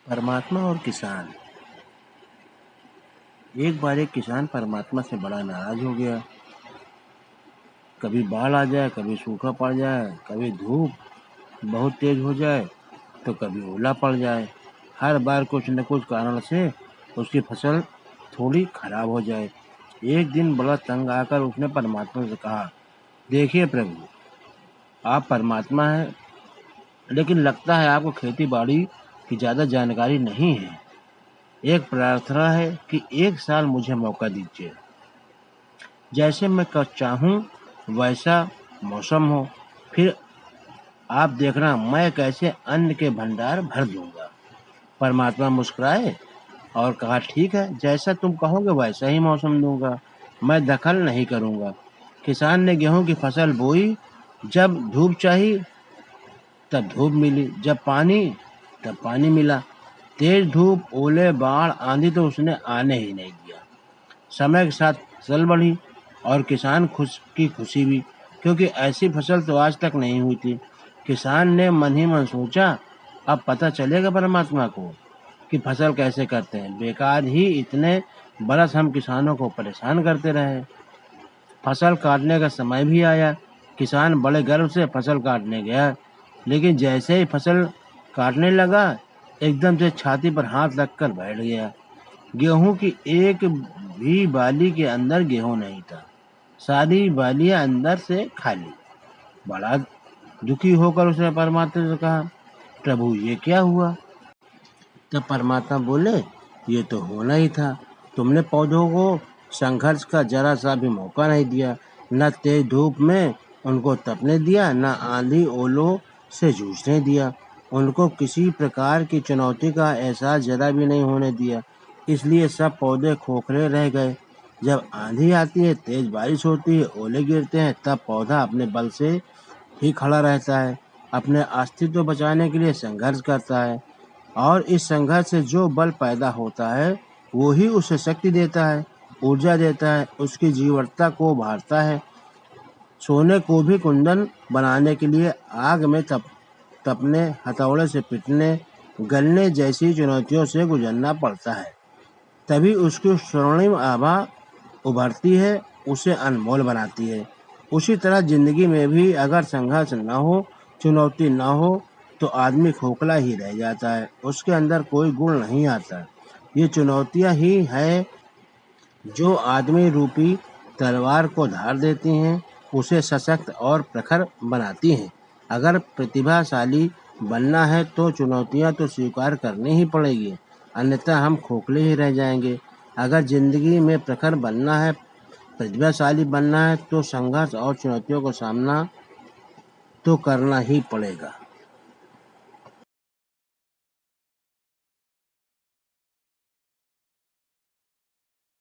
परमात्मा और किसान। एक बार एक किसान परमात्मा से बड़ा नाराज हो गया। कभी बाढ़ आ जाए, कभी सूखा पड़ जाए, कभी धूप बहुत तेज हो जाए तो कभी ओला पड़ जाए। हर बार कुछ न कुछ कारण से उसकी फसल थोड़ी खराब हो जाए। एक दिन बड़ा तंग आकर उसने परमात्मा से कहा, देखिए प्रभु, आप परमात्मा हैं, लेकिन लगता है आपको खेती बाड़ी की ज़्यादा जानकारी नहीं है। एक प्रार्थना है कि एक साल मुझे मौका दीजिए। जैसे मैं चाहूँ वैसा मौसम हो, फिर आप देखना मैं कैसे अन्न के भंडार भर दूंगा। परमात्मा मुस्कुराए और कहा, ठीक है, जैसा तुम कहोगे वैसा ही मौसम दूंगा, मैं दखल नहीं करूंगा। किसान ने गेहूं की फसल बोई। जब धूप चाहिए तब धूप मिली, जब पानी तब पानी मिला। तेज धूप, ओले, बाढ़, आंधी तो उसने आने ही नहीं दिया। समय के साथ फसल बढ़ी और किसान खुशी भी, क्योंकि ऐसी फसल तो आज तक नहीं हुई थी। किसान ने मन ही मन सोचा, अब पता चलेगा परमात्मा को कि फसल कैसे करते हैं। बेकार ही इतने बरस हम किसानों को परेशान करते रहे। फसल काटने का समय भी आया। किसान बड़े गर्व से फसल काटने गया, लेकिन जैसे ही फसल काटने लगा, एकदम से छाती पर हाथ रखकर बैठ गया। गेहूं की एक भी बाली के अंदर गेहूं नहीं था। सारी बालियां अंदर से खाली। बड़ा दुखी होकर उसने परमात्मा से कहा, प्रभु ये क्या हुआ? तब परमात्मा बोले, ये तो होना ही था। तुमने पौधों को संघर्ष का जरा सा भी मौका नहीं दिया। न तेज धूप में उनको तपने दिया, न आंधी ओलों से जूझने दिया। उनको किसी प्रकार की चुनौती का एहसास जरा भी नहीं होने दिया। इसलिए सब पौधे खोखले रह गए। जब आंधी आती है, तेज बारिश होती है, ओले गिरते हैं, तब पौधा अपने बल से ही खड़ा रहता है, अपने अस्तित्व बचाने के लिए संघर्ष करता है। और इस संघर्ष से जो बल पैदा होता है वो ही उसे शक्ति देता है, ऊर्जा देता है, उसकी जीवटता को उभारता है। सोने को भी कुंदन बनाने के लिए आग में तपने, हथौड़े से पीटने, गलने जैसी चुनौतियों से गुजरना पड़ता है। तभी उसकी स्वर्णिम आभा उभरती है, उसे अनमोल बनाती है। उसी तरह जिंदगी में भी अगर संघर्ष न हो, चुनौती न हो, तो आदमी खोखला ही रह जाता है, उसके अंदर कोई गुण नहीं आता। ये चुनौतियां ही है जो आदमी रूपी तलवार को धार देती हैं, उसे सशक्त और प्रखर बनाती हैं। अगर प्रतिभाशाली बनना है तो चुनौतियां तो स्वीकार करनी ही पड़ेगी, अन्यथा हम खोखले ही रह जाएंगे। अगर जिंदगी में प्रखर बनना है, प्रतिभाशाली बनना है, तो संघर्ष और चुनौतियों का सामना तो करना ही पड़ेगा।